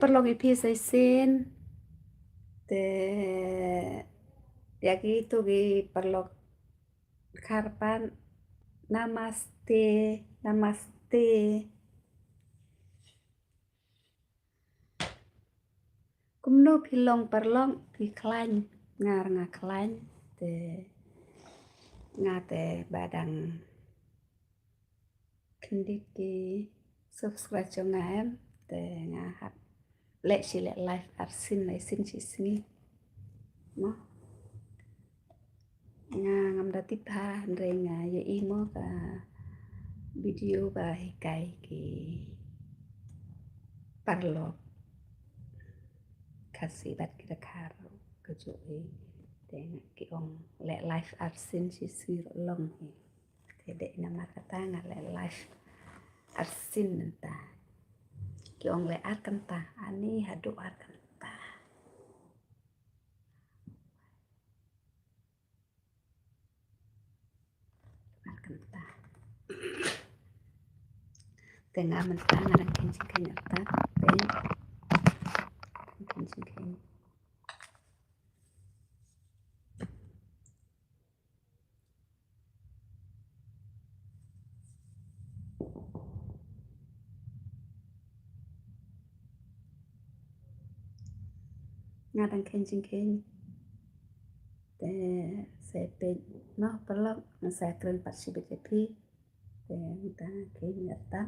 Perlu ipisa isin te yaki itu gi perlu karpan namaste namaste kumno pilong perlong pi klañ ngar nga klañ te ngate badang kendik ki subscribe cho nga em te nga hap lệ chỉ lệ live arsin này xin chỉ sini no nga ngam da tipha andre nga ye imo ka video ba hikai ki parlo kasih bat kita karo kejui dengan ki ong le live arsin si sir long hi tede nama kata nga le live arsin nenta ki ong le ar kanta ani hadu ar kanta tengah mentang ada kencing kenyata kencing kenyata ngadang kencing te sepe no perlu saya keren pasti BKP te kita kenyata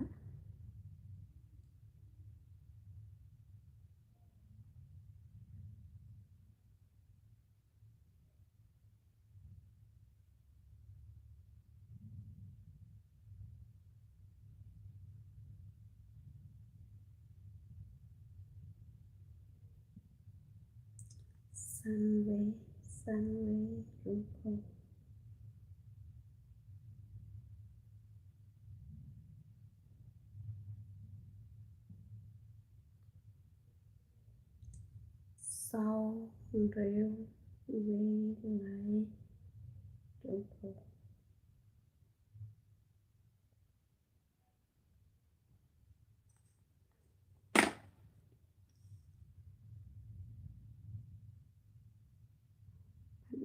Sunway ruko sau rêu về lại ruko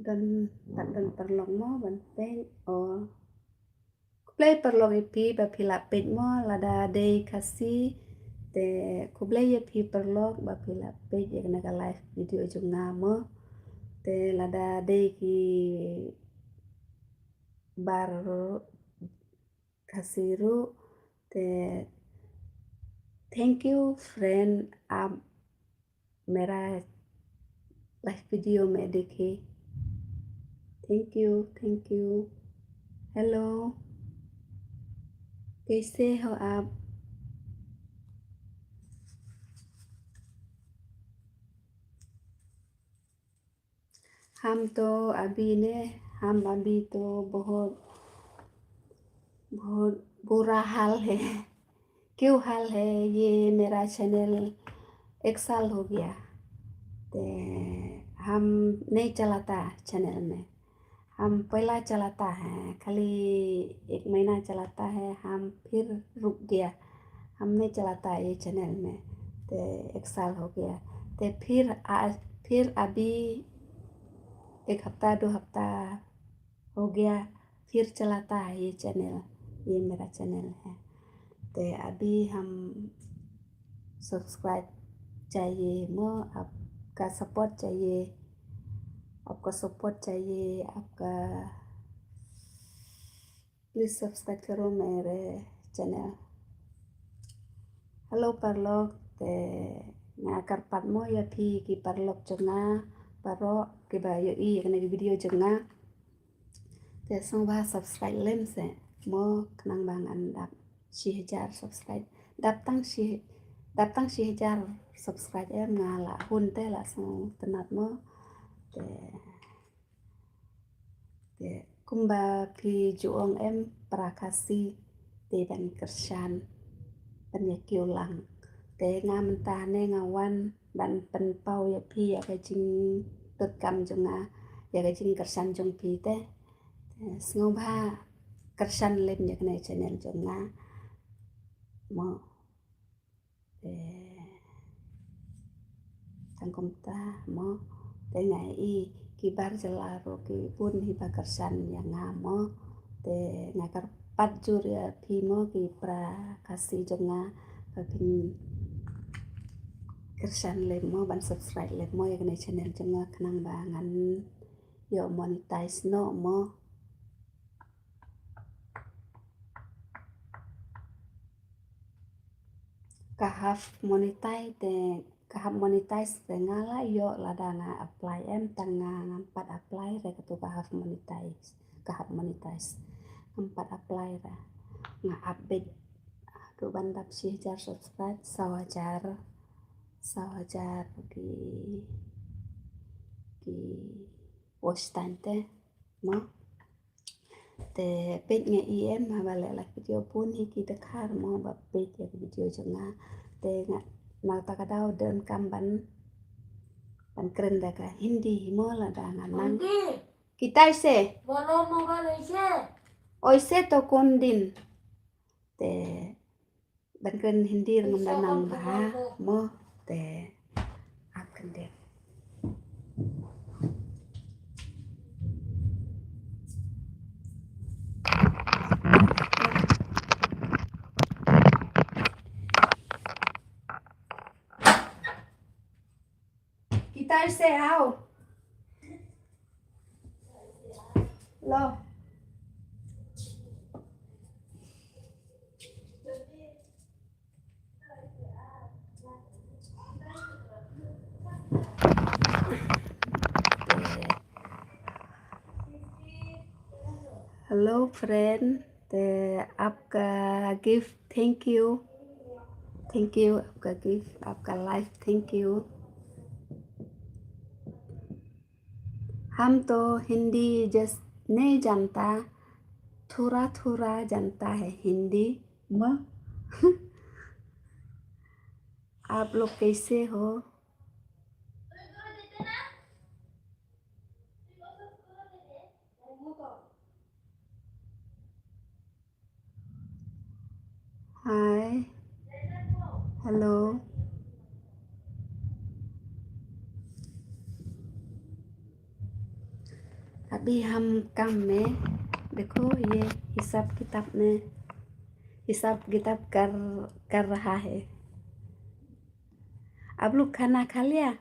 dan perlong mo banteng o play perlong ipi bapila pet mo lada day kasih te kublay ipi perlong bapila pet yang naga live video junga mo te lada day ki baru kasiru te thank you friend mera live video में देखे thank you hello कैसे हो आप हम अभी तो बहुत बुरा हाल है क्यों हाल है ये मेरा चैनल 1 साल हो गया ते हम नहीं चलाता चैनल में हम पहला चलाता है खाली 1 महीना चलाता है हम फिर रुक गया हम नहीं चलाता ये चैनल में ते 1 साल हो गया ते फिर अभी 1 हफ्ता 2 हफ्ता हो गया फिर चलाता है ये चैनल ये मेरा चैनल है ते अभी हम सब्सक्राइब चाहिए मो आपका सपोर्ट चाहिए आपका प्लीज सब्सक्राइब करो मेरे चैनल हेलो परलोक ते nga karpat mo ya pi ki parlok jonga paro ki ba yo i kana video jonga te song ba subscribe lem se mo kanang bang andap 1000 subscribe datang 1000 subscribe em nga la hun te la song tenat mo te kumba pi juong em prakasi te dan kersan penyekiu lang te nga menta ne ngawan ban pen pau ya pi ya ka jing tot kam jonga ya ka jing kersan jong pi te sngo ba kersan lem ya kana channel jonga mo tangkumta mo te ngai kibar jelaro ki pun hiba kersan yang ngamo te ngakar pajur ya pimo ki pra kasih jonga kakin kersan lemo ban subscribe lemo ya kena channel jonga kenang bangan yo monetize no mo kahaf monetize te ngala yo lada nga apply tanga ngampat apply re ketu kahaf monetize ngampat apply ra nga update tu bandap sih jar subscribe sawajar ki watch time te mo te page nge em bale la video pun hiki dekhar mo ba page ya video jonga te nga takadau dan kamban ban keren ka Hindi mo la da ngan kita se oise to kondin te ban keren Hindi ngam danang ba mo te akan deh kita se ao lo hello friend te आपका gift thank you आपका gift आपका life thank you हम तो Hindi just नहीं जानता थोड़ा जानता है हिंदी म आप लोग कैसे हो हाय हेलो अभी हम काम में देखो ये हिसाब किताब कर रहा है आप लोग खाना खा लिया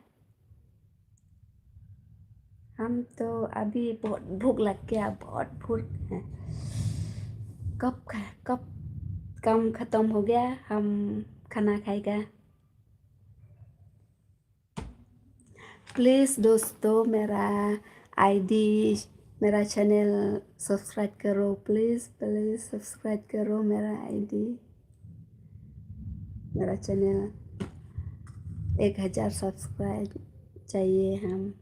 हम तो अभी बहुत भूख लग गया बहुत भूख है कब काम खत्म हो गया हम खाना खाएगा प्लीज़ दोस्तों मेरा चैनल सब्सक्राइब करो प्लीज़ सब्सक्राइब करो मेरा चैनल 1000 सब्सक्राइब चाहिए हम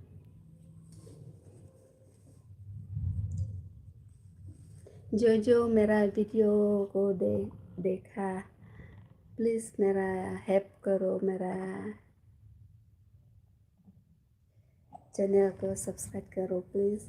जो मेरा वीडियो को देखा प्लीज़ मेरा हेल्प करो मेरा चैनल को सब्सक्राइब करो please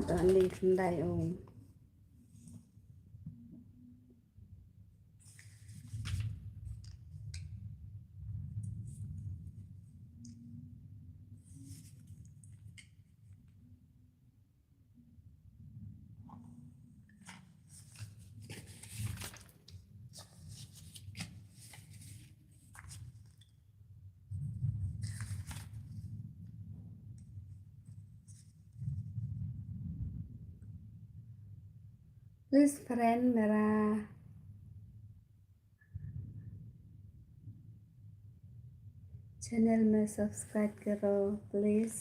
Toàn đi không đại ồn Please friend channel में सब्सक्राइब करो प्लीज़।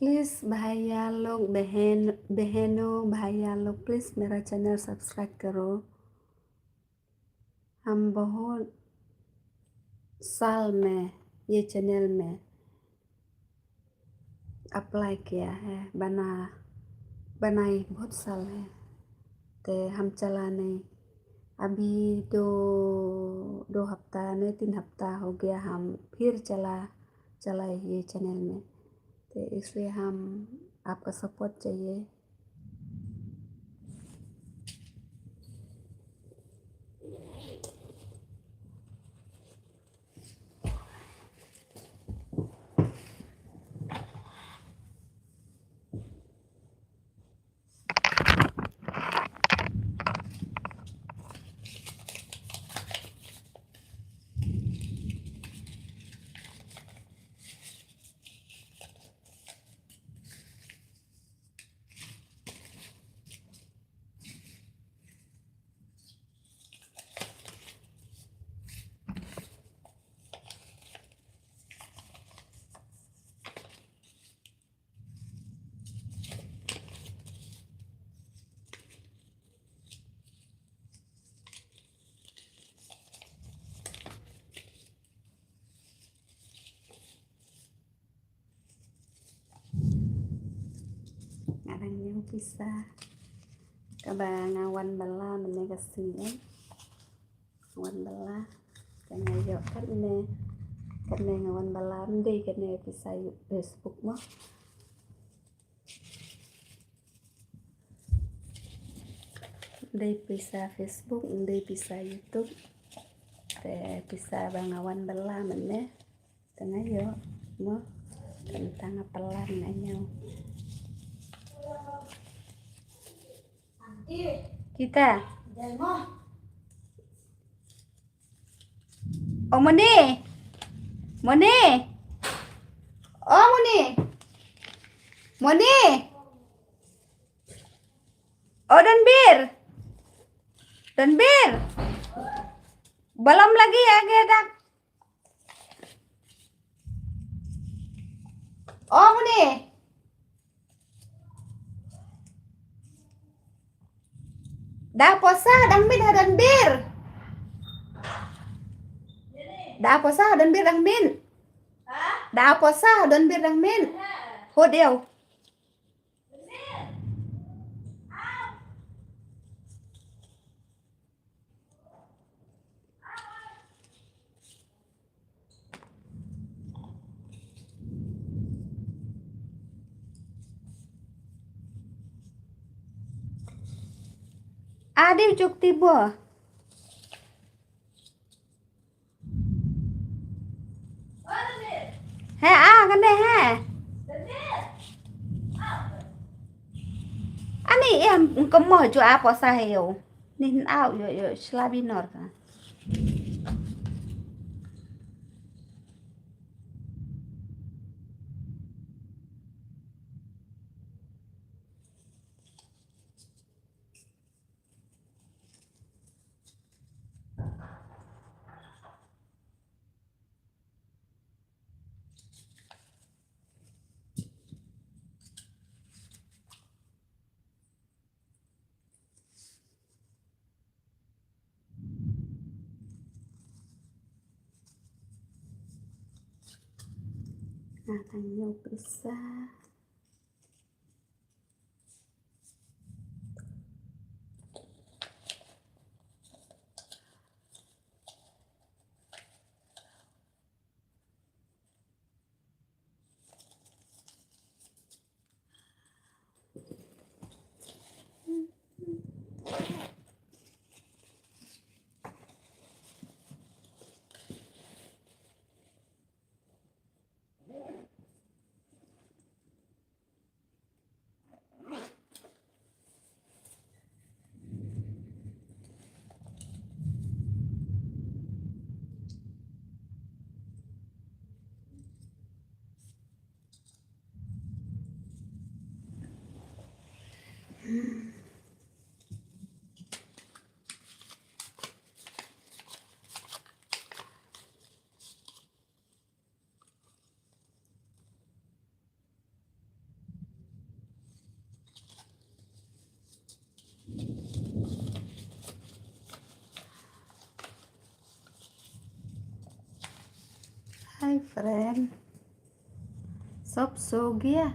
प्लीज़ भैया लोग बहनों भैया लोग प्लीज़ मेरा चैनल सब्सक्राइब करो। हम बहुत साल में ये चैनल में अप्लाई किया है, बनाई बहुत साल है, तो हम चला नहीं। अभी दो हफ्ता नहीं 3 हफ्ता हो गया हम फिर चलाए ये चैनल में, तो इसलिए हम आपका सपोर्ट चाहिए। Ngarang yung pisa kabangawan bala menega sini ngawan bala kena yo kene ngawan bala ndi kene pisa Facebook mo ndi pisa Facebook ndi pisa YouTube te pisa bangawan bala mene kena yo mo tentang pelan anyo kita oh Moni oh Moni oh Danbir belum lagi ya kita oh Moni dah posa Danbir đã có sao đơn biết đăng min đã có sao đơn biết đăng min hốt đều đi chụp tìm bữa ha cái này ha ani em có mở cho apa sa heo nin au yo slabinor ka Natangnya bisa. Hai friend, sob so gया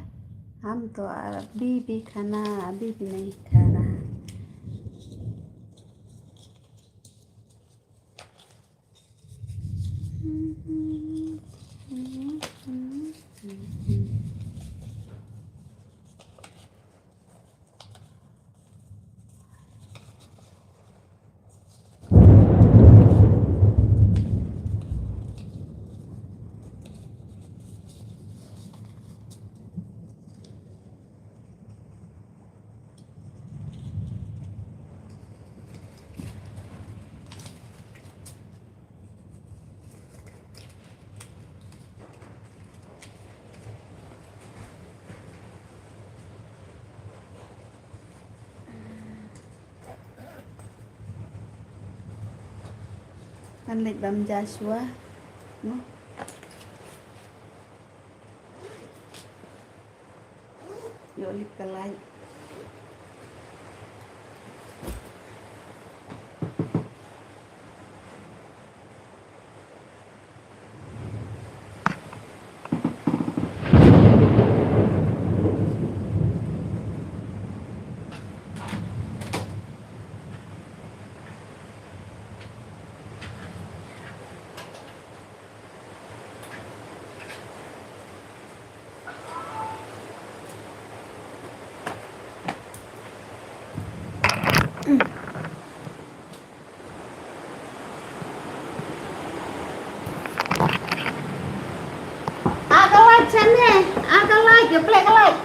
हम तो अभी भी खाना अभी भी नहीं खा रहा. Kan lịch bấm Joshua, no? Yo lịch cái lại. Agak like channel, agak like, ya play like.